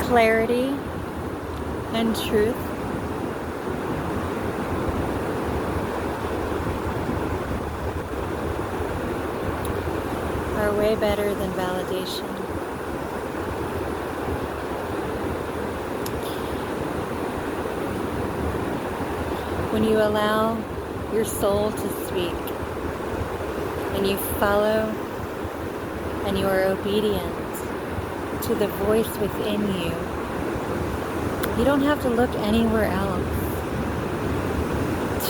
clarity and truth are way better than validation. When you allow your soul to speak and you follow and you are obedient to the voice within you, you don't have to look anywhere else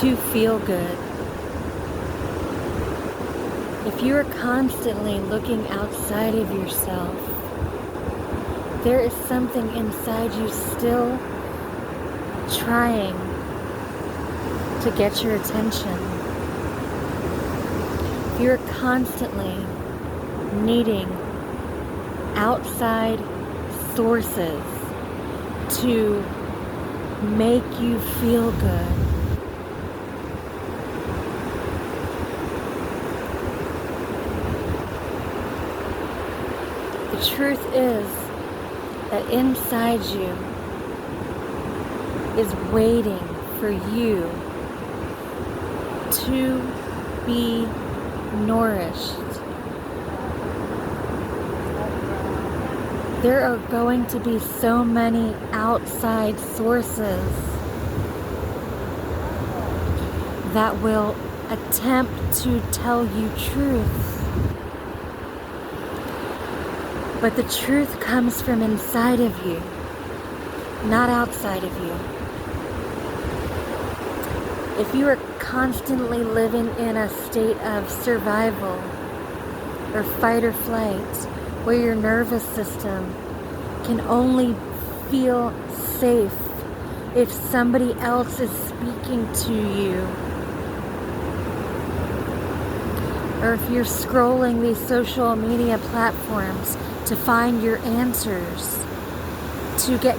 to feel good. If you are constantly looking outside of yourself, there is something inside you still trying to get your attention. If you're constantly needing outside sources to make you feel good, the truth is that inside you is waiting for you to be nourished. There are going to be so many outside sources that will attempt to tell you truth. But the truth comes from inside of you, not outside of you. If you are constantly living in a state of survival or fight or flight, where your nervous system can only feel safe if somebody else is speaking to you, or if you're scrolling these social media platforms to find your answers, to get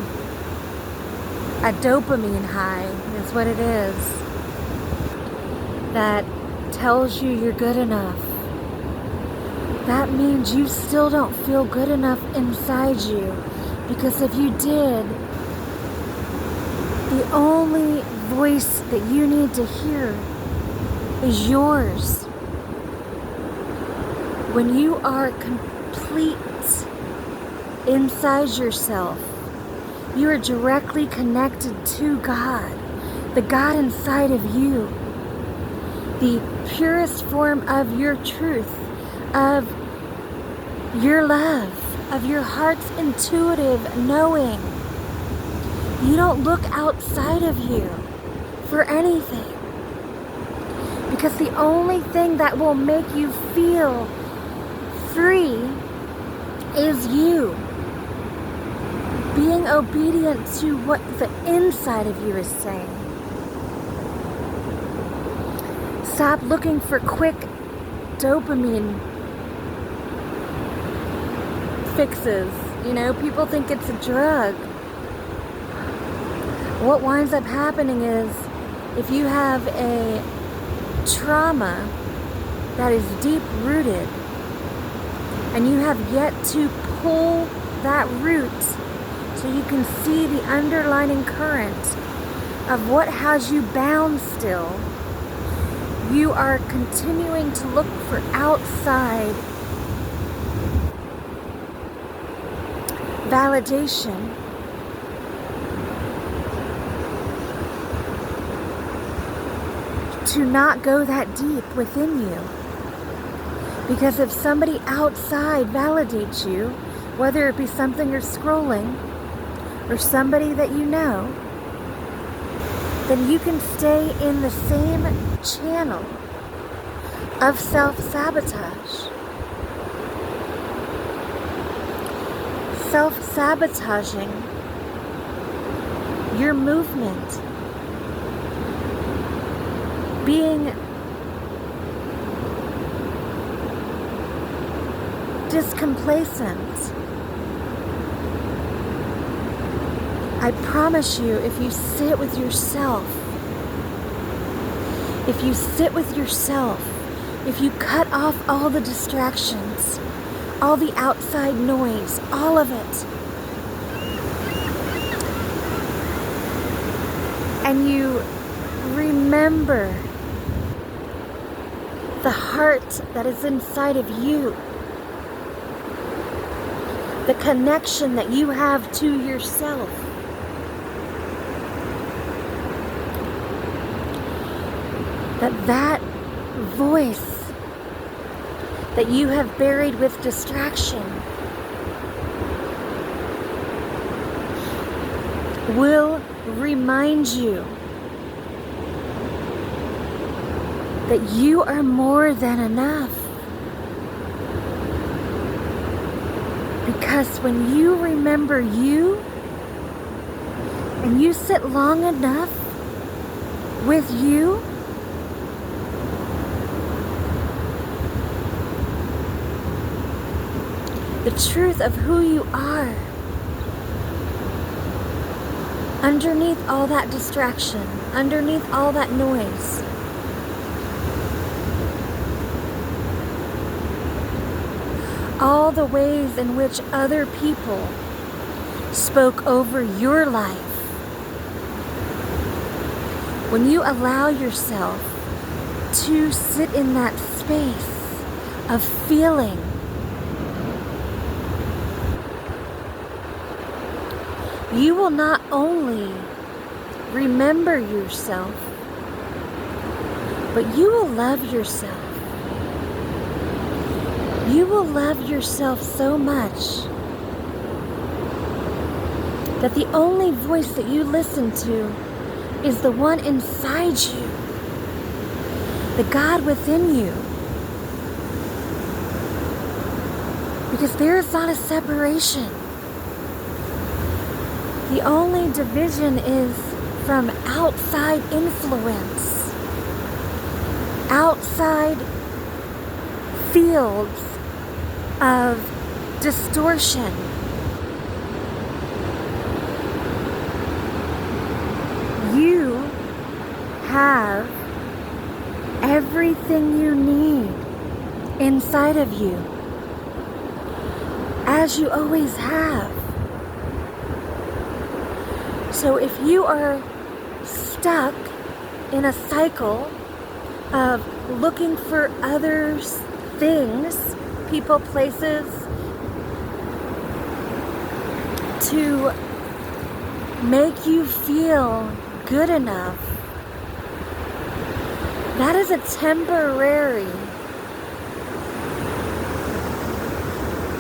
a dopamine high is what it is, that tells you you're good enough. That means you still don't feel good enough inside you. Because if you did, the only voice that you need to hear is yours. When you are complete inside yourself, you are directly connected to God, the God inside of you, the purest form of your truth, of your love, of your heart's intuitive knowing. You don't look outside of you for anything, because the only thing that will make you feel free is you being obedient to what the inside of you is saying. Stop looking for quick dopamine fixes. You know, people think it's a drug. What winds up happening is, if you have a trauma that is deep rooted and you have yet to pull that root so you can see the underlying current of what has you bound still, you are continuing to look for outside validation to not go that deep within you. Because if somebody outside validates you, whether it be something you're scrolling or somebody that you know, then you can stay in the same channel of self-sabotage. Self-sabotaging your movement, being discomplacent. I promise you, if you sit with yourself, if you cut off all the distractions, all the outside noise, all of it, and you remember the heart that is inside of you, the connection that you have to yourself. That voice that you have buried with distraction will remind you that you are more than enough. Because when you remember you, and you sit long enough with you, the truth of who you are, underneath all that distraction, underneath all that noise, all the ways in which other people spoke over your life, when you allow yourself to sit in that space of feeling, you will not only remember yourself, but you will love yourself. You will love yourself so much that the only voice that you listen to is the one inside you, the God within you. Because there is not a separation. The only division is from outside influence, outside fields of distortion. You have everything you need inside of you, as you always have. So if you are stuck in a cycle of looking for other things, people, places, to make you feel good enough, that is a temporary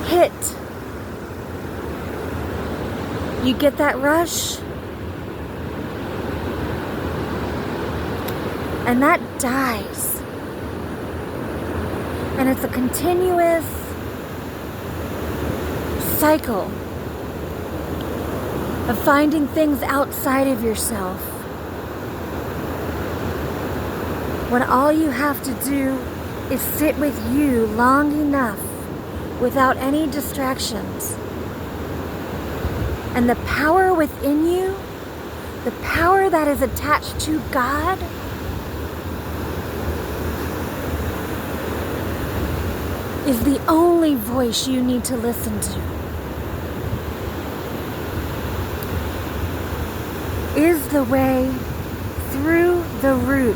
hit. You get that rush, and that dies. And it's a continuous cycle of finding things outside of yourself, when all you have to do is sit with you long enough without any distractions. And the power within you, the power that is attached to God, is the only voice you need to listen to. Is the way through the root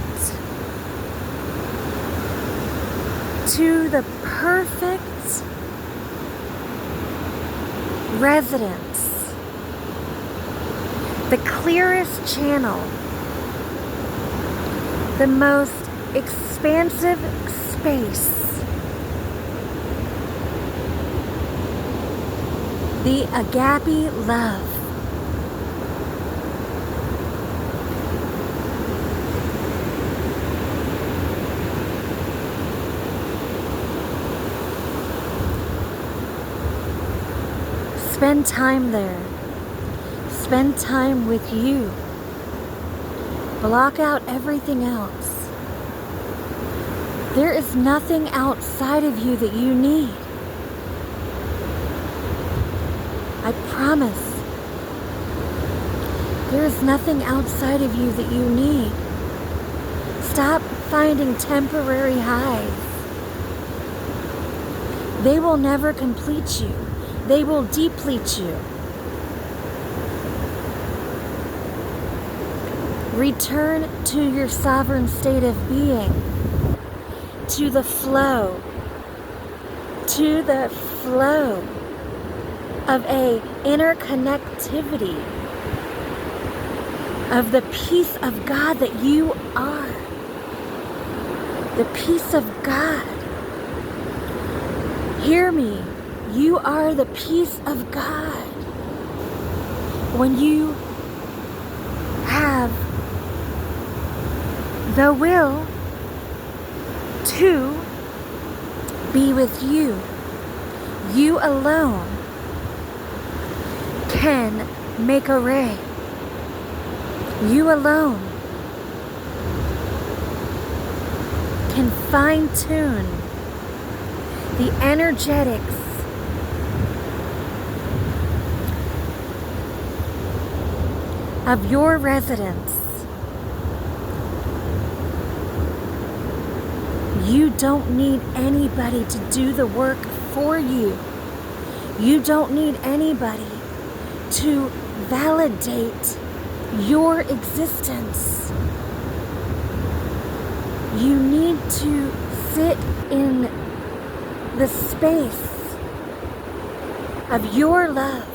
to the perfect residence, the clearest channel, the most expansive space, the agape love. Spend time there. Spend time with you. Block out everything else. There is nothing outside of you that you need. I promise. There is nothing outside of you that you need. Stop finding temporary highs. They will never complete you. They will deplete you. Return to your sovereign state of being, to the flow of a interconnectivity of the peace of God that you are. The peace of God. Hear me. You are the peace of God. When you have the will to be with you, you alone can make a ray. You alone can fine-tune the energetics of your residence. You don't need anybody to do the work for you. You don't need anybody to validate your existence. You need to sit in the space of your love.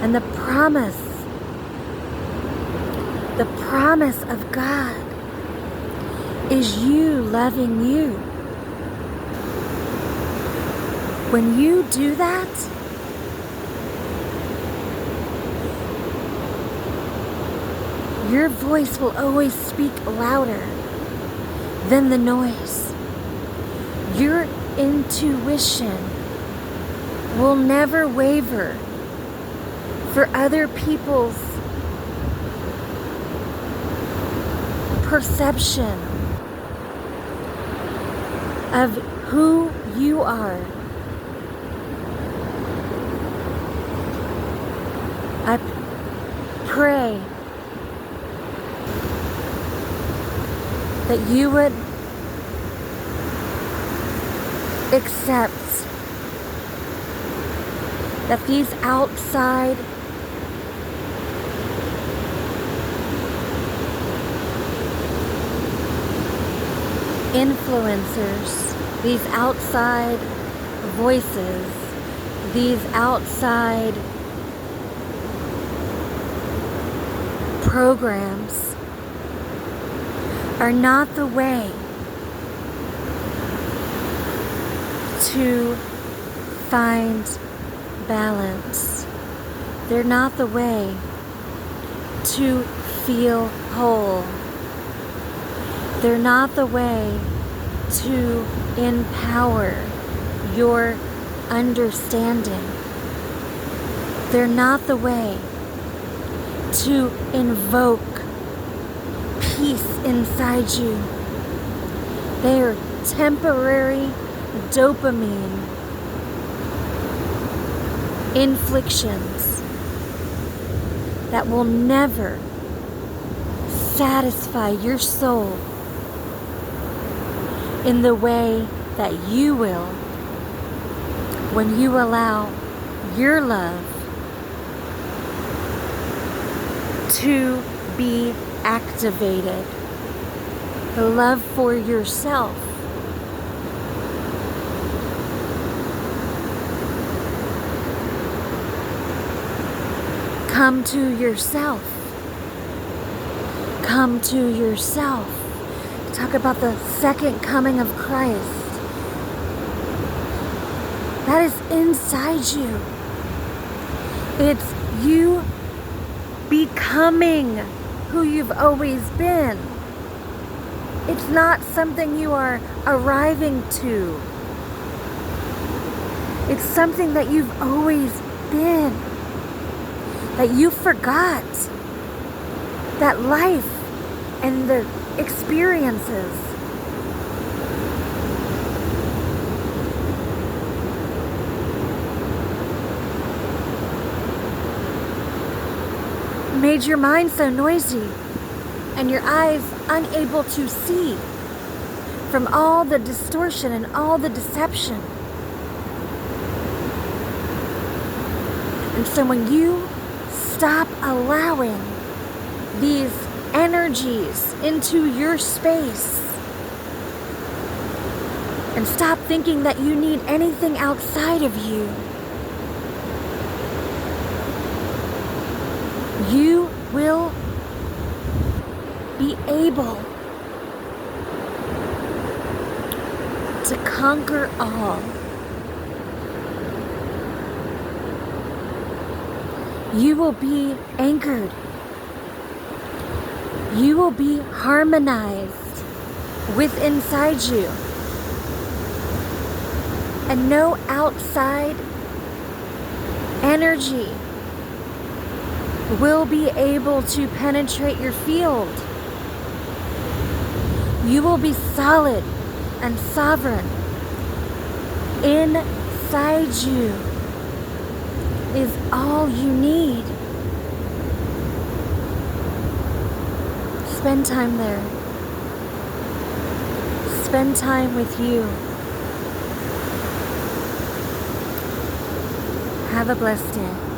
And the promise of God is you loving you. When you do that, your voice will always speak louder than the noise. Your intuition will never waver for other people's perception of who you are. I pray that you would accept that these outside influencers, these outside voices, these outside programs are not the way to find balance. They're not the way to feel whole. They're not the way to empower your understanding. They're not the way to invoke peace inside you. They are temporary dopamine inflictions that will never satisfy your soul in the way that you will when you allow your love to be activated. The love for yourself. Come to yourself. Come to yourself. Talk about the second coming of Christ. That is inside you. It's you becoming who you've always been. It's not something you are arriving to. It's something that you've always been. That you forgot. That life and the experiences made your mind so noisy and your eyes unable to see from all the distortion and all the deception. And so when you stop allowing these energies into your space and stop thinking that you need anything outside of you, you will be able to conquer all. You will be anchored. You will be harmonized with inside you. And no outside energy will be able to penetrate your field. You will be solid and sovereign. Inside you is all you need. Spend time there. Spend time with you. Have a blessed day.